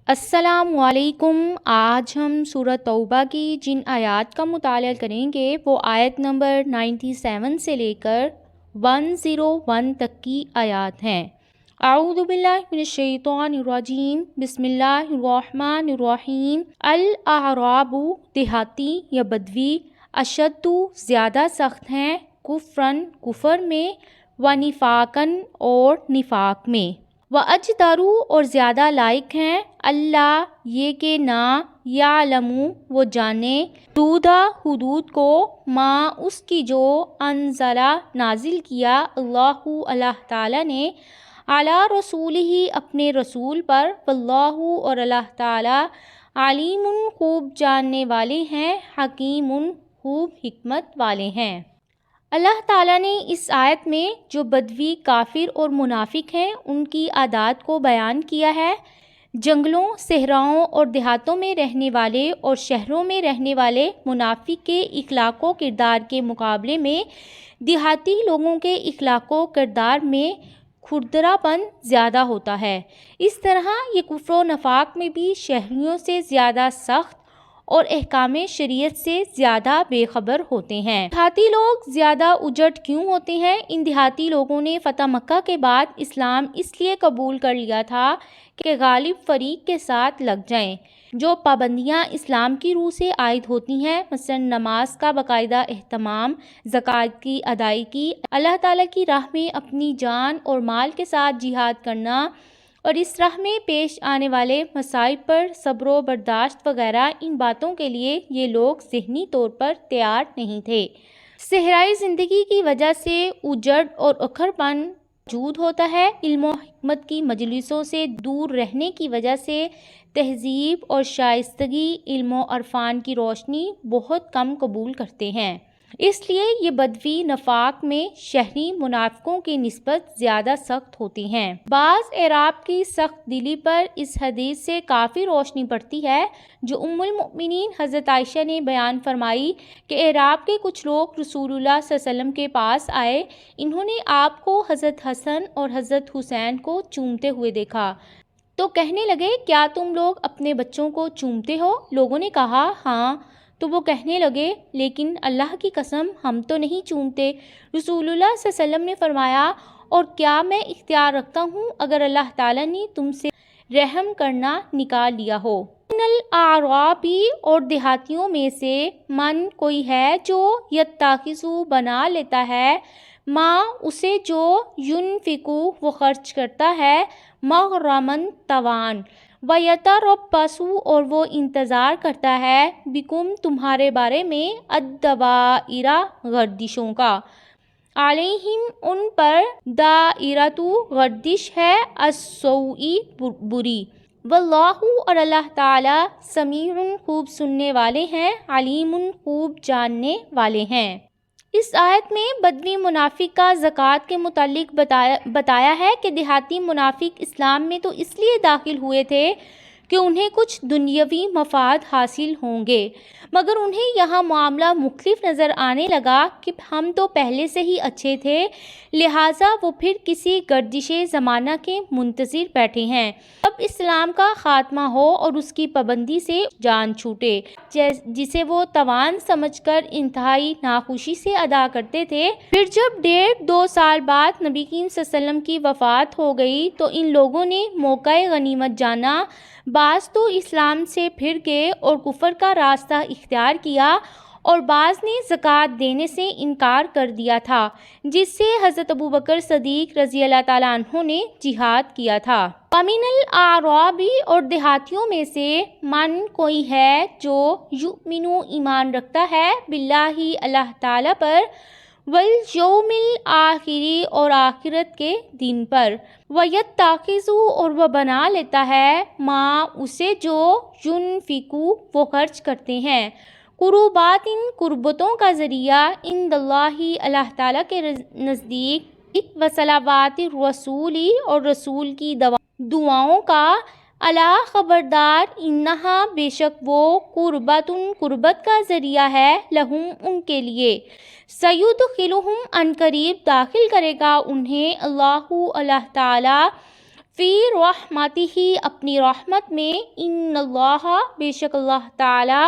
السلام علیکم۔ آج ہم سورۃ توبہ کی جن آیات کا مطالعہ کریں گے وہ آیت نمبر 97 سے لے کر 101 تک کی آیات ہیں۔ اعوذ باللہ من الشیطان الرجیم، بسم اللہ الرحمن الرحیم۔ الاعراب دیہاتی یا بدوی، اشد زیادہ سخت ہیں، کفرن کفر میں، ونفاقن اور نفاق میں، وَأَجْدَرُ اور زیادہ لائق ہیں، اللہ یہ کہ نہ یعلمو وہ جانے، حدود کو، ما اس کی جو انزلہ نازل کیا، اللہ تعالیٰ نے، علی رسولہ اپنے رسول پر، واللہ اور اللہ تعالیٰ، علیم خوب جاننے والے ہیں، حکیم خوب حکمت والے ہیں۔ اللہ تعالیٰ نے اس آیت میں جو بدوی، کافر اور منافق ہیں ان کی عادات کو بیان کیا ہے۔ جنگلوں، صحراؤں اور دیہاتوں میں رہنے والے اور شہروں میں رہنے والے منافق کے اخلاق و کردار کے مقابلے میں دیہاتی لوگوں کے اخلاق و کردار میں کھردرا پن زیادہ ہوتا ہے۔ اس طرح یہ کفر و نفاق میں بھی شہریوں سے زیادہ سخت اور احکام شریعت سے زیادہ بے خبر ہوتے ہیں۔ دیہاتی لوگ زیادہ اجڑ کیوں ہوتے ہیں؟ ان دیہاتی لوگوں نے فتح مکہ کے بعد اسلام اس لیے قبول کر لیا تھا کہ غالب فریق کے ساتھ لگ جائیں۔ جو پابندیاں اسلام کی روح سے عائد ہوتی ہیں، مثلا نماز کا باقاعدہ اہتمام، زکوٰۃ کی ادائیگی، اللہ تعالیٰ کی راہ میں اپنی جان اور مال کے ساتھ جہاد کرنا، اور اس راہ میں پیش آنے والے مصائب پر صبر و برداشت وغیرہ، ان باتوں کے لیے یہ لوگ ذہنی طور پر تیار نہیں تھے۔ صحرائی زندگی کی وجہ سے اجڑ اور اکھڑ پن موجود ہوتا ہے۔ علم و حکمت کی مجلسوں سے دور رہنے کی وجہ سے تہذیب اور شائستگی، علم و عرفان کی روشنی بہت کم قبول کرتے ہیں۔ اس لیے یہ بدوی نفاق میں شہری منافقوں کی نسبت زیادہ سخت ہوتی ہیں۔ بعض اعراب کی سخت دلی پر اس حدیث سے کافی روشنی پڑتی ہے جو ام المؤمنین حضرت عائشہ نے بیان فرمائی کہ اعراب کے کچھ لوگ رسول اللہ صلی اللہ علیہ وسلم کے پاس آئے، انہوں نے آپ کو حضرت حسن اور حضرت حسین کو چومتے ہوئے دیکھا تو کہنے لگے، کیا تم لوگ اپنے بچوں کو چومتے ہو؟ لوگوں نے کہا ہاں، تو وہ کہنے لگے لیکن اللہ کی قسم ہم تو نہیں چومتے۔ رسول اللہ صلی اللہ علیہ وسلم نے فرمایا، اور کیا میں اختیار رکھتا ہوں اگر اللہ تعالیٰ نے تم سے رحم کرنا نکال لیا ہو؟ من الاعرابی اور دیہاتیوں میں سے، من کوئی ہے جو یتخذو بنا لیتا ہے، ما اسے جو ینفقو وہ خرچ کرتا ہے، مغرمن توان، وَيَتَرَبَّصُ اور وہ انتظار کرتا ہے، بکم تمہارے بارے میں، الدَّوَائِرَ گردشوں کا، علیہم ان پر، دائرۃ گردش ہے، السوء بری، واللہ اور اللہ تعالیٰ، سمیع خوب سننے والے ہیں، علیم خوب جاننے والے ہیں۔ اس آیت میں بدوی منافق کا زکوٰۃ کے متعلق بتایا ہے کہ دیہاتی منافق اسلام میں تو اس لیے داخل ہوئے تھے کہ انہیں کچھ دنیاوی مفاد حاصل ہوں گے، مگر انہیں یہاں معاملہ مختلف نظر آنے لگا کہ ہم تو پہلے سے ہی اچھے تھے، لہٰذا وہ پھر کسی گردش زمانہ کے منتظر بیٹھے ہیں اب اسلام کا خاتمہ ہو اور اس کی پابندی سے جان چھوٹے، جسے وہ توان سمجھ کر انتہائی ناخوشی سے ادا کرتے تھے۔ پھر جب 1.5-2 سال بعد نبی کریم صلی اللہ علیہ وسلم کی وفات ہو گئی تو ان لوگوں نے موقع غنیمت جانا، بعض تو اسلام سے پھر گئے اور کفر کا راستہ اختیار کیا، اور بعض نے زکوٰۃ دینے سے انکار کر دیا تھا، جس سے حضرت ابوبکر صدیق رضی اللہ تعالیٰ عنہ نے جہاد کیا تھا۔ وَمِنَ الْأَعْرَابِ اور دیہاتیوں میں سے، من کوئی ہے جو یؤمن ایمان رکھتا ہے، باللہ اللہ تعالیٰ پر، والیوم الآخر اور آخرت کے دن پر، وَیَتَّخِذُ اور وہ بنا لیتا ہے، ما اسے جو ینفقو وہ خرچ کرتے ہیں، قربات قربتوں کا ذریعہ، عند اللہ اللہ تعالیٰ کے نزدیک، وصلوات الرسول اور رسول کی دعاؤں کا، الا خبردار، انہا بے شک وہ، قربت قربت کا ذریعہ ہے، لہم ان کے لیے، سیدخلہم ان قریب داخل کرے گا انہیں، اللہ تعالیٰ، فی رحمتہ اپنی رحمت میں، ان اللہ بے شک اللہ تعالی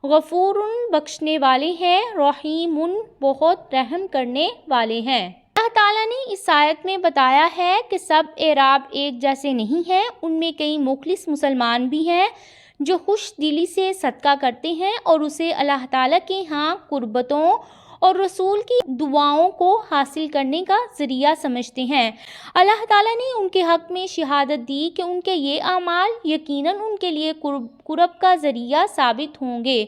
غفور بخشنے والے ہیں، رحیم بہت رحم کرنے والے ہیں۔ اللہ تعالیٰ نے اس آیت میں بتایا ہے کہ سب اعراب ایک جیسے نہیں ہیں، ان میں کئی مخلص مسلمان بھی ہیں جو خوش دلی سے صدقہ کرتے ہیں اور اسے اللہ تعالیٰ کے ہاں قربتوں اور رسول کی دعاؤں کو حاصل کرنے کا ذریعہ سمجھتے ہیں۔ اللہ تعالیٰ نے ان کے حق میں شہادت دی کہ ان کے یہ اعمال یقیناً ان کے لیے قرب کا ذریعہ ثابت ہوں گے۔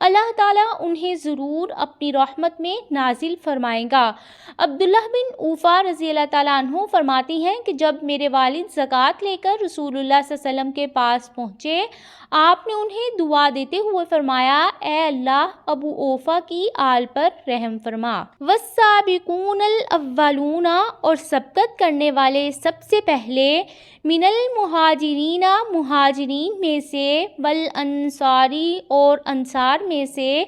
اللہ تعالیٰ انہیں ضرور اپنی رحمت میں نازل فرمائے گا۔ عبداللہ بن اوفا رضی اللہ تعالیٰ عنہ فرماتے ہیں کہ جب میرے والد زکوٰۃ لے کر رسول اللہ صلی اللہ علیہ وسلم کے پاس پہنچے، آپ نے انہیں دعا دیتے ہوئے فرمایا، اے اللہ ابو اوفا کی آل پر رحم فرما۔ والسابقون الاولون، اور سبقت کرنے والے سب سے پہلے، من المہاجرین مہاجرین میں سے، والانصاری اور انصار میں سے،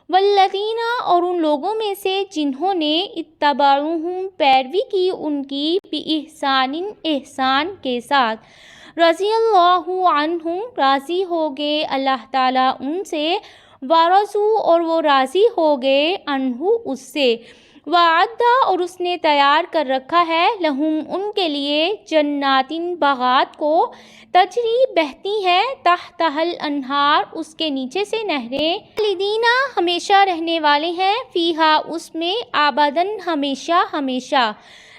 والذین اور ان لوگوں میں سے جنہوں نے اتبعوہم پیروی کی ان کی، بإحسان احسان کے ساتھ، رضی اللہ عنہم راضی ہو گئے اللہ تعالیٰ ان سے، ورضوا اور وہ راضی ہو گئے عنہ اس سے، وعد اور اس نے تیار کر رکھا ہے، لہم ان کے لیے، جنات باغات کو، تجری بہتی ہیں، تحتہ الانہار اس کے نیچے سے نہریں، خالدین ہمیشہ رہنے والے ہیں، فیہا اس میں، ابداً ہمیشہ ہمیشہ،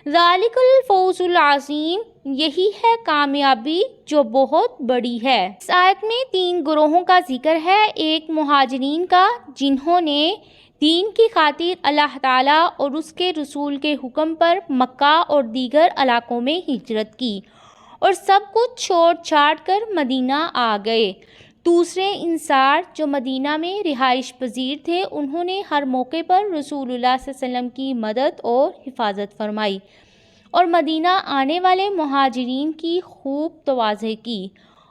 ذالک الفوز العظیم یہی ہے کامیابی جو بہت بڑی ہے۔ اس آیت میں 3 گروہوں کا ذکر ہے۔ ایک مہاجرین کا جنہوں نے دین کی خاطر اللہ تعالیٰ اور اس کے رسول کے حکم پر مکہ اور دیگر علاقوں میں ہجرت کی اور سب کچھ چھوڑ چھاڑ کر مدینہ آ گئے۔ دوسرے انصار جو مدینہ میں رہائش پذیر تھے، انہوں نے ہر موقع پر رسول اللہ صلی اللہ علیہ وسلم کی مدد اور حفاظت فرمائی اور مدینہ آنے والے مہاجرین کی خوب توازی کی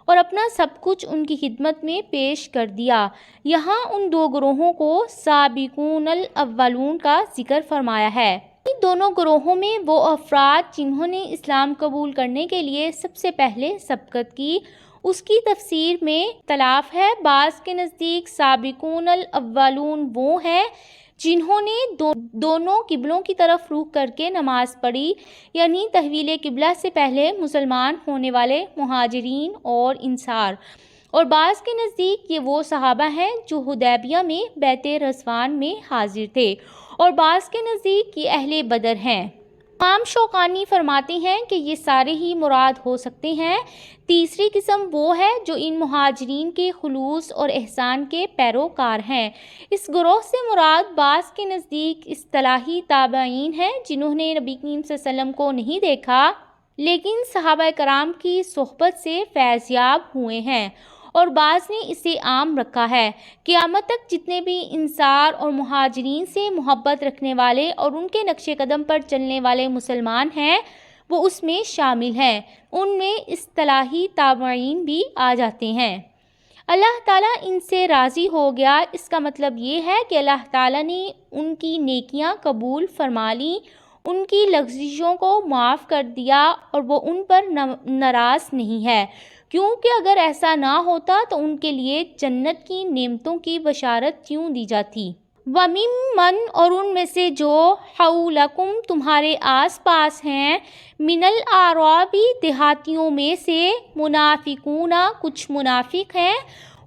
اور اپنا سب کچھ ان کی خدمت میں پیش کر دیا۔ یہاں ان 2 گروہوں کو سابقون الاولون کا ذکر فرمایا ہے۔ ان دونوں گروہوں میں وہ افراد جنہوں نے اسلام قبول کرنے کے لیے سب سے پہلے سبقت کی، اس کی تفسیر میں اختلاف ہے۔ بعض کے نزدیک سابقون الاولون وہ ہیں جنہوں نے دونوں قبلوں کی طرف رخ کر کے نماز پڑھی، یعنی تحویل قبلہ سے پہلے مسلمان ہونے والے مہاجرین اور انصار، اور بعض کے نزدیک یہ وہ صحابہ ہیں جو حدیبیہ میں بیعت رضوان میں حاضر تھے، اور بعض کے نزدیک یہ اہل بدر ہیں۔ امام شوکانی فرماتے ہیں کہ یہ سارے ہی مراد ہو سکتے ہیں۔ تیسری قسم وہ ہے جو ان مہاجرین کے خلوص اور احسان کے پیروکار ہیں۔ اس گروہ سے مراد بعض کے نزدیک اصطلاحی تابعین ہیں جنہوں نے نبی کریم صلی اللہ علیہ وسلم کو نہیں دیکھا لیکن صحابہ کرام کی صحبت سے فیض یاب ہوئے ہیں، اور بعض نے اسے عام رکھا ہے۔ قیامت تک جتنے بھی انصار اور مہاجرین سے محبت رکھنے والے اور ان کے نقش قدم پر چلنے والے مسلمان ہیں، وہ اس میں شامل ہیں۔ ان میں اصطلاحی تابعین بھی آ جاتے ہیں۔ اللہ تعالیٰ ان سے راضی ہو گیا، اس کا مطلب یہ ہے کہ اللہ تعالیٰ نے ان کی نیکیاں قبول فرما لیں، ان کی لغزشوں کو معاف کر دیا اور وہ ان پر ناراض نہیں ہے، کیونکہ اگر ایسا نہ ہوتا تو ان کے لیے جنت کی نعمتوں کی بشارت کیوں دی جاتی۔ وَمِمَّنْ اور ان میں سے جو حَوْلَكُمْ تمہارے آس پاس ہیں، مِنَ الْأَعْرَابِ دیہاتیوں میں سے، منافقون کچھ منافق ہیں،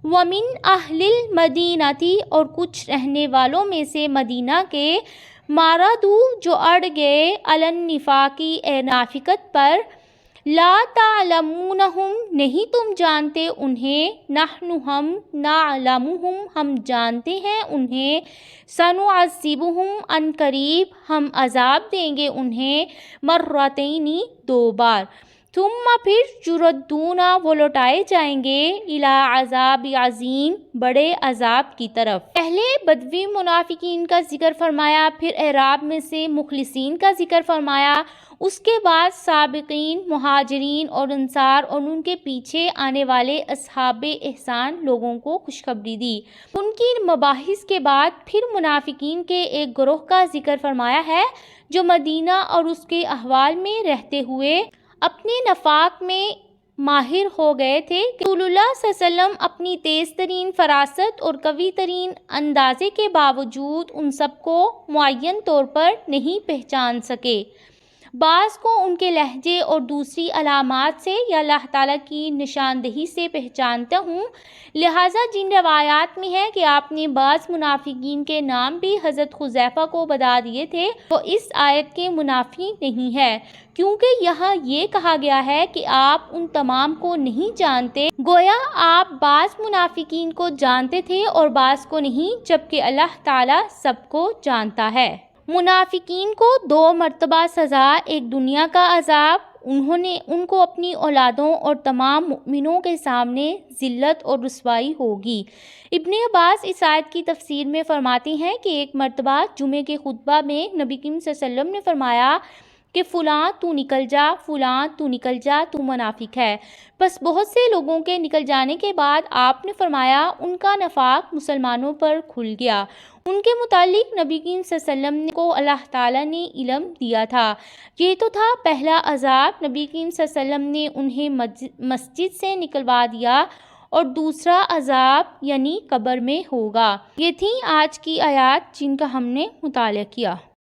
وَمِنْ أَهْلِ الْمَدِينَةِ اور کچھ رہنے والوں میں سے مدینہ کے، مَارَدُوا جو اڑ گئے، عَلَى النِّفَاقِ منافقت پر، لا تعلمونہم نہیں تم جانتے انہیں، نحن ہم، نعلمہم ہم جانتے ہیں انہیں، سنعذبہم ان قریب ہم عذاب دیں گے انہیں، مرتین 2 بار، ثم پھر یردون وہ لوٹائے جائیں گے، الی عذاب عظیم بڑے عذاب کی طرف۔ پہلے بدوی منافقین کا ذکر فرمایا، پھر اعراب میں سے مخلصین کا ذکر فرمایا، اس کے بعد سابقین مہاجرین اور انصار اور ان کے پیچھے آنے والے اصحاب احسان لوگوں کو خوشخبری دی۔ ان کی مباحث کے بعد پھر منافقین کے ایک گروہ کا ذکر فرمایا ہے جو مدینہ اور اس کے احوال میں رہتے ہوئے اپنے نفاق میں ماہر ہو گئے تھے کہ رسول اللہ صلی اللہ علیہ وسلم اپنی تیز ترین فراست اور قوی ترین اندازے کے باوجود ان سب کو معین طور پر نہیں پہچان سکے۔ بعض کو ان کے لہجے اور دوسری علامات سے یا اللہ تعالیٰ کی نشاندہی سے پہچانتا ہوں، لہٰذا جن روایات میں ہے کہ آپ نے بعض منافقین کے نام بھی حضرت حذیفہ کو بتا دیے تھے، وہ اس آیت کے منافی نہیں ہے، کیونکہ یہاں یہ کہا گیا ہے کہ آپ ان تمام کو نہیں جانتے، گویا آپ بعض منافقین کو جانتے تھے اور بعض کو نہیں، جبکہ اللہ تعالیٰ سب کو جانتا ہے۔ منافقین کو 2 مرتبہ سزا، ایک دنیا کا عذاب، ان کو اپنی اولادوں اور تمام مؤمنوں کے سامنے ذلت اور رسوائی ہوگی۔ ابن عباس اس آیت کی تفسیر میں فرماتے ہیں کہ ایک مرتبہ جمعے کے خطبہ میں نبی کریم صلی اللہ علیہ وسلم نے فرمایا کہ فلاں تو نکل جا، فلاں تو نکل جا، تو منافق ہے۔ بس بہت سے لوگوں کے نکل جانے کے بعد آپ نے فرمایا ان کا نفاق مسلمانوں پر کھل گیا۔ ان کے متعلق نبی کریم صلی اللہ علیہ وسلم کو اللہ تعالیٰ نے علم دیا تھا۔ یہ تو تھا پہلا عذاب، نبی کریم صلی اللہ علیہ وسلم نے انہیں مسجد سے نکلوا دیا، اور دوسرا عذاب یعنی قبر میں ہوگا۔ یہ تھیں آج کی آیات جن کا ہم نے مطالعہ کیا۔